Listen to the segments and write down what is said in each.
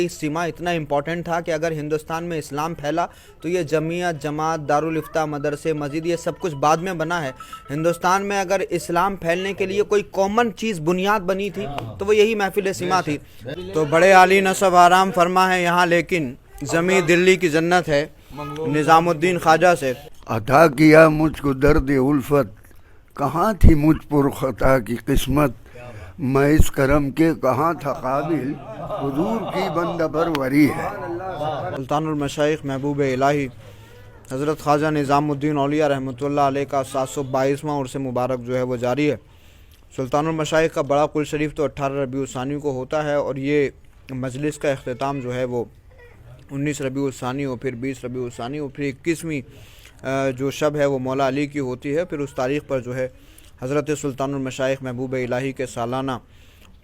اجتماع اتنا امپورٹنٹ تھا کہ اگر ہندوستان میں اسلام پھیلا تو یہ جمعیت، جماعت، دارالفتہ، مدرسے، مسجد، یہ سب کچھ بعد میں بنا ہے۔ ہندوستان میں اگر اسلام پھیلنے کے لیے کوئی کامن چیز بنیاد بنی تھی تو وہ یہی محفل سما تھی۔ تو بڑے عالی نصب آرام فرما ہے یہاں، لیکن زمین دلی کی جنت ہے نظام الدین خواجہ سے۔ عطا کیا مجھ کو درد الفت، کہاں تھی مجھ پر خطا کی قسمت، میں اس کرم کے کہاں تھا قابل، حضور کی بندہ پروری ہے۔ سلطان المشائخ محبوب الہی حضرت خواجہ نظام الدین اولیاء رحمۃ اللہ علیہ کا 722واں عرس مبارک جو ہے وہ جاری ہے۔ سلطان المشائخ کا بڑا قل شریف تو 18 ربیع الثانی کو ہوتا ہے، اور یہ مجلس کا اختتام جو ہے وہ 19 ربیع الثانی اور پھر 20 ربیع الثانی اور پھر 21ویں جو شب ہے وہ مولا علی کی ہوتی ہے۔ پھر اس تاریخ پر جو ہے حضرت سلطان المشائخ محبوب الہی کے سالانہ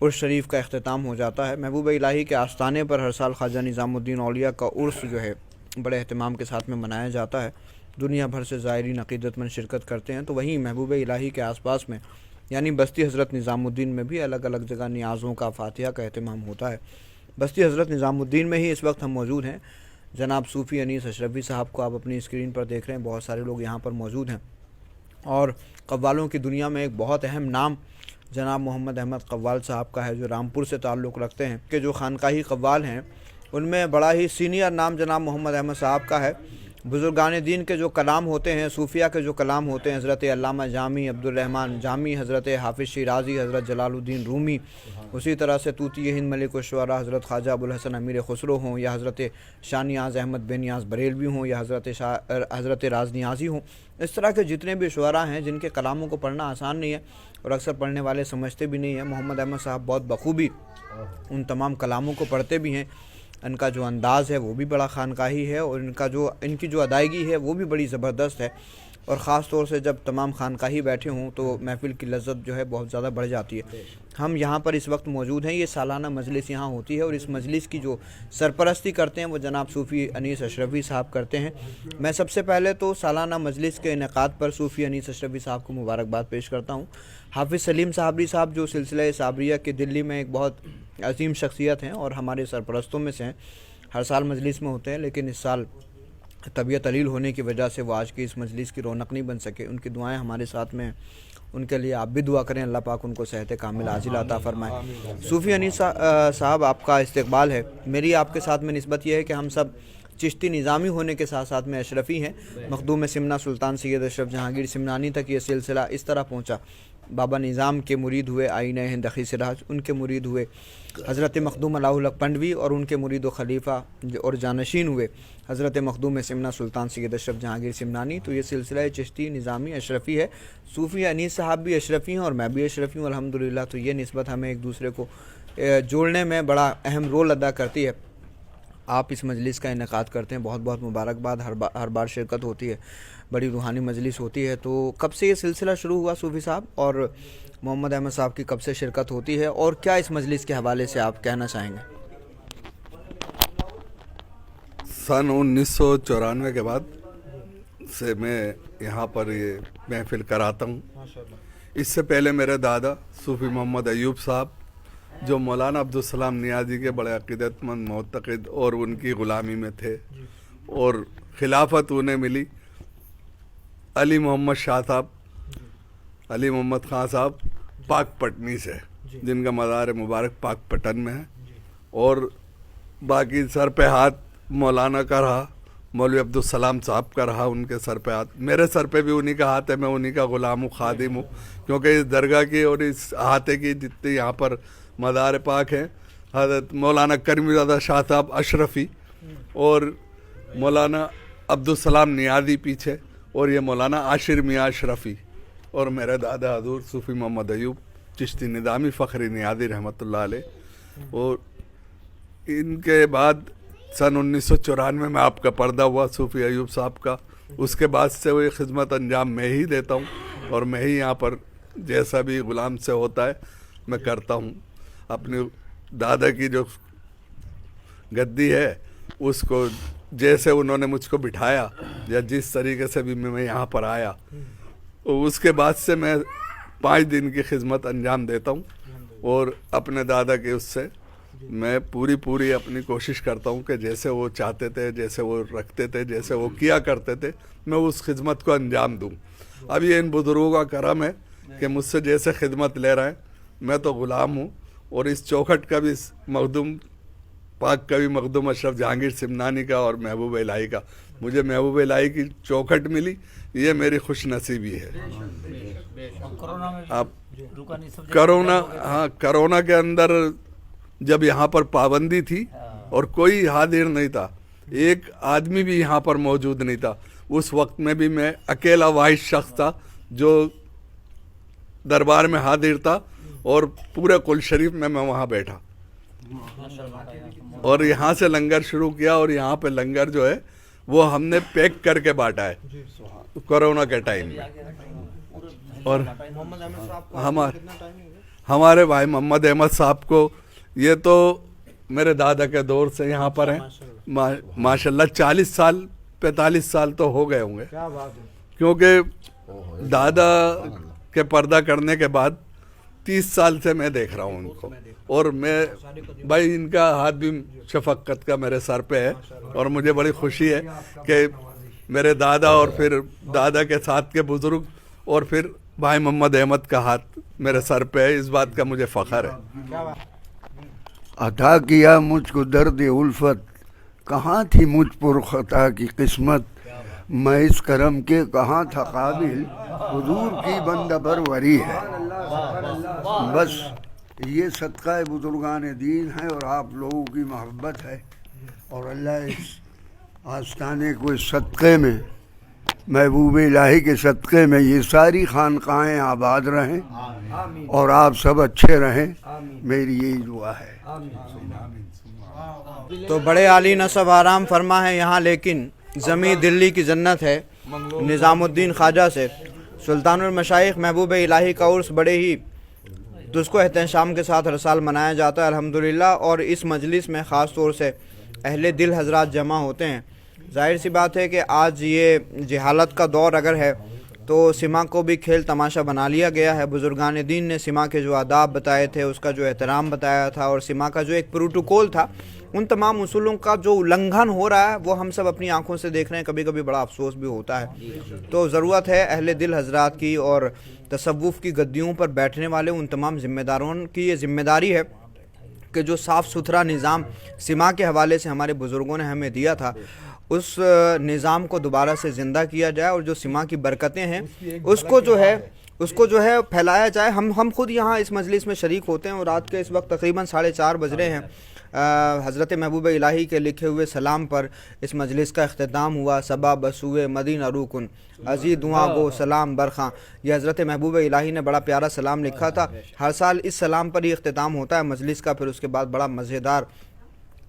عرس شریف کا اختتام ہو جاتا ہے۔ محبوب الہی کے آستانے پر ہر سال خواجہ نظام الدین اولیاء کا عرس جو ہے بڑے اہتمام کے ساتھ میں منایا جاتا ہے۔ دنیا بھر سے زائرین عقیدت مند شرکت کرتے ہیں۔ تو وہیں محبوب الہی کے آس پاس میں یعنی بستی حضرت نظام الدین میں بھی الگ الگ جگہ نیازوں کا، فاتحہ کا اہتمام ہوتا ہے۔ بستی حضرت نظام الدین میں ہی اس وقت ہم موجود ہیں۔ جناب صوفی انیس اشرفی صاحب کو آپ اپنی اسکرین پر دیکھ رہے ہیں، بہت سارے لوگ یہاں پر موجود ہیں، اور قوالوں کی دنیا میں ایک بہت اہم نام جناب محمد احمد قوال صاحب کا ہے، جو رامپور سے تعلق رکھتے ہیں، کہ جو خانقاہی قوال ہیں ان میں بڑا ہی سینئر نام جناب محمد احمد صاحب کا ہے۔ بزرگان دین کے جو کلام ہوتے ہیں، صوفیہ کے جو کلام ہوتے ہیں، حضرت علامہ جامی، عبدالرحمن جامی، حضرت حافظ شیرازی، حضرت جلال الدین رومی، اسی طرح سے طوطی ہند ملک الشعراء حضرت خواجہ ابوالحسن امیر خسرو ہوں، یا حضرت شاہ نیاز احمد بن نیاز بریلوی ہوں، یا حضرت راز نیازی ہوں، اس طرح کے جتنے بھی شعراء ہیں جن کے کلاموں کو پڑھنا آسان نہیں ہے اور اکثر پڑھنے والے سمجھتے بھی نہیں ہیں، محمد احمد صاحب بہت بخوبی ان تمام کلاموں کو پڑھتے بھی ہیں۔ ان کا جو انداز ہے وہ بھی بڑا خانقاہی ہے، اور ان کی جو ادائیگی ہے وہ بھی بڑی زبردست ہے، اور خاص طور سے جب تمام خانقاہی بیٹھے ہوں تو محفل کی لذت جو ہے بہت زیادہ بڑھ جاتی ہے۔ ہم یہاں پر اس وقت موجود ہیں، یہ سالانہ مجلس یہاں ہوتی ہے، اور اس مجلس کی جو سرپرستی کرتے ہیں وہ جناب صوفی انیس اشرفی صاحب کرتے ہیں۔ میں سب سے پہلے تو سالانہ مجلس کے انعقاد پر صوفی انیس اشرفی صاحب کو مبارکباد پیش کرتا ہوں۔ حافظ سلیم صابری صاحب جو سلسلہ صابریہ کے دلی میں ایک بہت عظیم شخصیت ہیں اور ہمارے سرپرستوں میں سے ہیں، ہر سال مجلس میں ہوتے ہیں، لیکن اس سال طبیعت علیل ہونے کی وجہ سے وہ آج کی اس مجلس کی رونق نہیں بن سکے۔ ان کی دعائیں ہمارے ساتھ میں، ان کے لیے آپ بھی دعا کریں، اللہ پاک ان کو صحت کامل عاجل عطا فرمائے۔ صوفی انیس صاحب آپ کا استقبال ہے۔ میری آپ کے ساتھ میں نسبت یہ ہے کہ ہم سب چشتی نظامی ہونے کے ساتھ ساتھ میں اشرفی ہیں۔ مخدوم سمنا سلطان سید اشرف جہانگیر سمنانی تک یہ سلسلہ اس طرح پہنچا۔ بابا نظام کے مرید ہوئے آئینہ ہند اخی سراج، ان کے مرید ہوئے حضرت مخدوم اللہ الحق پنڈوی، اور ان کے مرید و خلیفہ اور جانشین ہوئے حضرت مخدوم سمنا سلطان سید اشرف جہانگیر سمنانی۔ تو یہ سلسلہ چشتی نظامی اشرفی ہے۔ صوفی انیس صاحب بھی اشرفی ہیں اور میں بھی اشرفی ہوں الحمدللہ۔ تو یہ نسبت ہمیں ایک دوسرے کو جوڑنے میں بڑا اہم رول ادا کرتی ہے۔ آپ اس مجلس کا انعقاد کرتے ہیں، بہت بہت مبارکباد، ہر بار شرکت ہوتی ہے، بڑی روحانی مجلس ہوتی ہے۔ تو کب سے یہ سلسلہ شروع ہوا صوفی صاحب، اور محمد احمد صاحب کی کب سے شرکت ہوتی ہے، اور کیا اس مجلس کے حوالے سے آپ کہنا چاہیں گے؟ سن 1994 کے بعد سے میں یہاں پر یہ محفل کراتا ہوں۔ اس سے پہلے میرے دادا صوفی محمد ایوب صاحب جو مولانا عبدالسلام نیازی کے بڑے عقیدت مند معتقد اور ان کی غلامی میں تھے، اور خلافت انہیں ملی علی محمد شاہ صاحب، علی محمد خان صاحب پاک پٹنی سے، جن کا مزار مبارک پاک پٹن میں ہے، اور باقی سر پہ ہاتھ مولانا کا رہا، مولوی عبدالسلام صاحب کا رہا، ان کے سر پہ ہاتھ، میرے سر پہ بھی انہی کا ہاتھ ہے، میں انہی کا غلام ہوں، خادم ہوں، کیونکہ اس درگاہ کی اور اس احاطے کی جتنی یہاں پر مزار پاک ہیں، حضرت مولانا کریم زادہ شاہ صاحب اشرفی اور مولانا عبدالسلام نیازی پیچھے، اور یہ مولانا عاشر میاں اشرفی، اور میرے دادا حضور صوفی محمد ایوب چشتی نظامی فخری نیازی رحمۃ اللہ علیہ۔ اور ان کے بعد سن 1994 میں آپ کا پردہ ہوا صوفی ایوب صاحب کا، اس کے بعد سے وہ خدمت انجام میں ہی دیتا ہوں، اور میں ہی یہاں پر جیسا بھی غلام سے ہوتا ہے میں کرتا ہوں۔ اپنے دادا کی جو گدی ہے اس کو جیسے انہوں نے مجھ کو بٹھایا، یا جس طریقے سے بھی میں یہاں پر آیا، اس کے بعد سے میں 5 دن کی خدمت انجام دیتا ہوں، اور اپنے دادا کے اس سے मैं पूरी अपनी कोशिश करता हूँ कि जैसे वो चाहते थे, जैसे वो रखते थे, जैसे वो किया करते थे, मैं उस खिदमत को अंजाम दूँ। अब ये इन बुज़ुर्गों का करम है कि मुझसे जैसे खिदमत ले रहे हैं, मैं तो ग़ुलाम हूँ। और इस चौखट का भी मखदूम पाक का भी मखदूम अशरफ जहांगीर सिमनानी का और महबूब इलाही का, मुझे महबूब इलाही की चौखट मिली, ये मेरी खुश नसीबी है। आप कोरोना के अंदर जब यहाँ पर पाबंदी थी और कोई हाजिर नहीं था, एक आदमी भी यहाँ पर मौजूद नहीं था, उस वक्त में भी मैं अकेला वाहिद शख्स था जो दरबार में हाजिर था और पूरे कुल शरीफ में मैं वहाँ बैठा और यहाँ से लंगर शुरू किया। और यहाँ पे लंगर जो है वो हमने पैक करके बांटा है कोरोना के टाइम में। और हमारे भाई मोहम्मद अहमद साहब को, ये तो मेरे दादा के दौर से यहाँ पर हैं, माशाल्लाह 40 साल 45 साल तो हो गए होंगे, क्योंकि दादा के पर्दा करने के बाद 30 साल से मैं देख रहा हूँ उनको। और मैं भाई इनका हाथ भी शफकत का मेरे सर पे है और मुझे बड़ी खुशी है कि मेरे दादा और फिर दादा के साथ के बुजुर्ग और फिर भाई मोहम्मद अहमद का हाथ मेरे सर पे है, इस बात का मुझे फ़ख्र है। अता किया मुझको दर्द उल्फत, कहाँ थी मुझ पर खता की किस्मत, मैं इस करम के कहाँ था काबिल, हुजूर की बंदा परवरी है। बस ये सदका बुजुर्गान दीन है और आप लोगों की मोहब्बत है, और अल्लाह इस आस्ताने को इस सदक़े में, महबूब इलाही के सदक़े में ये सारी खानकाहें आबाद रहें और आप सब अच्छे रहें, मेरी यही दुआ है। तो बड़े आली नसब आराम फरमा है यहाँ, लेकिन ज़मी दिल्ली की जन्नत है। निज़ामुद्दीन ख्वाजा से सुल्तानुल मशाइख महबूब इलाही का उर्स बड़े ही दुस्को एहतशाम के साथ हर साल मनाया जाता है अल्हम्दुलिल्लाह। और इस मजलिस में ख़ास तौर से अहले दिल हजरात जमा होते हैं। जाहिर सी बात है कि आज ये जहालत का दौर अगर है तो सिमा को भी खेल तमाशा बना लिया गया है। बुजुर्गान दीन ने सिमा के जो आदाब बताए थे, उसका जो एहतराम बताया था, और सिमा का जो एक प्रोटोकॉल था, उन तमाम उसूलों का जो उल्लंघन हो रहा है वो हम सब अपनी आंखों से देख रहे हैं। कभी कभी बड़ा अफसोस भी होता है। तो ज़रूरत है अहले दिल हजरात की और तसव्वुफ़ की गद्दियों पर बैठने वाले उन तमाम ज़िम्मेदारों की ये ज़िम्मेदारी है कि जो साफ़ सुथरा निज़ाम सिमा के हवाले से हमारे बुज़ुर्गों ने हमें दिया था, उस निज़ाम को दोबारा से ज़िंदा किया जाए और जो सिमा की बरकतें हैं उसको जो है फैलाया जाए। हम खुद यहाँ इस मजलिस में शरीक होते हैं और रात के इस वक्त तकरीबन 4:30 बज रहे हैं। हज़रत महबूब इलाही के लिखे हुए सलाम पर इस मजलिस का अख्तिताम हुआ। सबा बसूए मदीना रुकुन अजी दुआ गो सलाम बरखां, ये हज़रत महबूब इलाही ने बड़ा प्यारा सलाम लिखा था। हर साल इस सलाम पर ही अख्तिताम होता है मजलिस का। फिर उसके बाद बड़ा मज़ेदार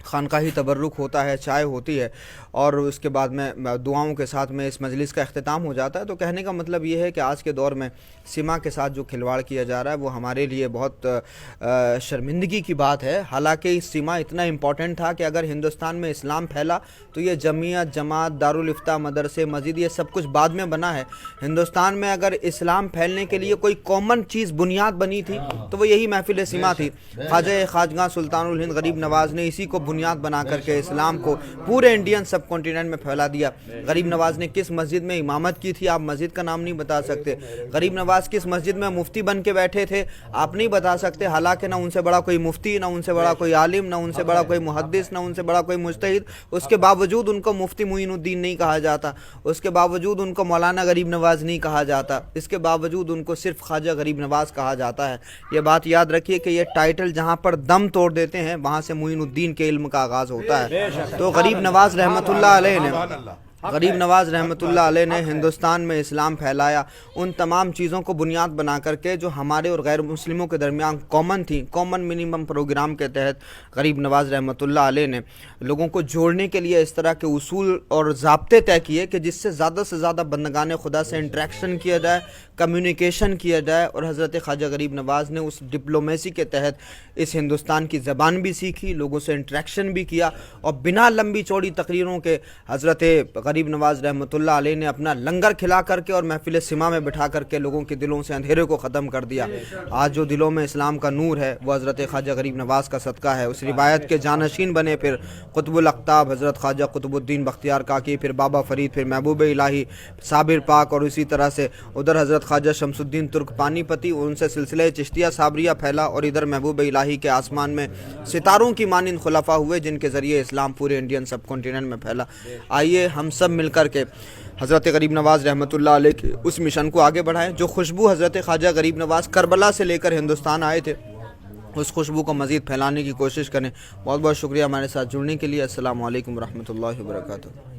खानकाही तबर्रुक होता है, चाय होती है और उसके बाद में दुआओं के साथ में इस मजलिस का अख्तिताम हो जाता है। तो कहने का मतलब ये है कि आज के दौर में सिमा के साथ जो खिलवाड़ किया जा रहा है वो हमारे लिए बहुत शर्मिंदगी की बात है। हालांकि सिमा इतना इम्पॉर्टेंट था कि अगर हिंदुस्तान में इस्लाम फैला तो ये जमीयत, जमात, दारुल इफ्ता, मदरसे, मस्जिद, ये सब कुछ बाद में बना है। हिंदुस्तान में अगर इस्लाम फैलने के लिए कोई कॉमन चीज़ बुनियाद बनी थी तो वो यही महफिल सिमा थी। ख्वाजा खाजगा सुल्तानुल हिंद गरीब नवाज़ ने इसी को बुनियाद बना करके इस्लाम को पूरे इंडियन सब कॉन्टिनेंट में फैला दिया। गरीब नवाज़ ने किस मस्जिद में इमामत की थी, आप मस्जिद का नाम नहीं बता सकते। गरीब नवाज़ किस मस्जिद में मुफ्ती बन के बैठे थे, आप नहीं बता सकते। हालांकि ना उनसे बड़ा कोई मुफ्ती, ना उनसे बड़ा कोई आलिम, ना उनसे बड़ा कोई मुहद्दिस, ना उनसे बड़ा कोई मुज्तहिद। उसके बावजूद उनको मुफ्ती मुईनुद्दीन नहीं कहा जाता, उसके बावजूद उनको मौलाना गरीब नवाज़ नहीं कहा जाता, इसके बावजूद उनको सिर्फ ख्वाजा गरीब नवाज़ कहा जाता है। ये बात याद रखिए कि ये टाइटल जहाँ पर दम तोड़ देते हैं वहाँ से मुईनुद्दीन के इल्म का आगाज़ होता है। तो गरीब नवाज़ रहमतुल्लाह अलैह ने हिंदुस्तान में इस्लाम फैलाया। उन तमाम चीज़ों को बुनियाद बना करके जो हमारे और गैर मुस्लिमों के दरमियान कॉमन थी, कॉमन मिनिमम प्रोग्राम के तहत गरीब नवाज़ रहमतुल्लाह अलैह ने लोगों को जोड़ने के लिए इस तरह के उसूल और ज़ाब्ते तय किए कि जिससे ज़्यादा से ज़्यादा बंदगान खुदा से इंटरेक्शन किया जाए, कम्युनिकेशन किया जाए। और हज़रत ख्वाजा गरीब नवाज़ ने उस डिप्लोमेसी के तहत इस हिंदुस्तान की ज़बान भी सीखी, लोगों से इंटरेक्शन भी किया और बिना लंबी चौड़ी तकरीरों के हज़रत غریب نواز रहमतुल्लाह अलैह ने अपना लंगर खिला करके और महफिल सिमा में बिठा करके लोगों के दिलों से अंधेरे को ख़त्म कर दिया। आज जो दिलों में इस्लाम का नूर है वो हज़रत ख्वाजा गरीब नवाज़ का सदका है। उस रिवायत के जानशीन बने फिर कुतुबुल अख्ताब हज़रत ख्वाजा कुतुबुद्दीन बख्तियार काकी, फिर बाबा फरीद, फिर महबूब इलाही, साबिर पाक, और इसी तरह से उधर हज़रत ख्वाजा शमसुद्दीन तुर्क पानीपती, उनसे सिलसिले चिश्तिया साबरिया फैला, और इधर महबूब इलाही के आसमान में सितारों की मानिंद खुलफा हुए जिनके ज़रिए इस्लाम पूरे इंडियन सब कॉन्टिनेंट में फैला। आइए हम सब मिलकर के हज़रत गरीब नवाज़ रहमतुल्लाह अलैह के उस मिशन को आगे बढ़ाएं जो खुशबू हज़रत ख्वाजा गरीब नवाज़ करबला से लेकर हिंदुस्तान आए थे, उस खुशबू को मज़ीद फैलाने की कोशिश करें। बहुत बहुत शुक्रिया हमारे साथ जुड़ने के लिए। अस्सलामु अलैकुम रहमतुल्लाहि व बरकातुहू।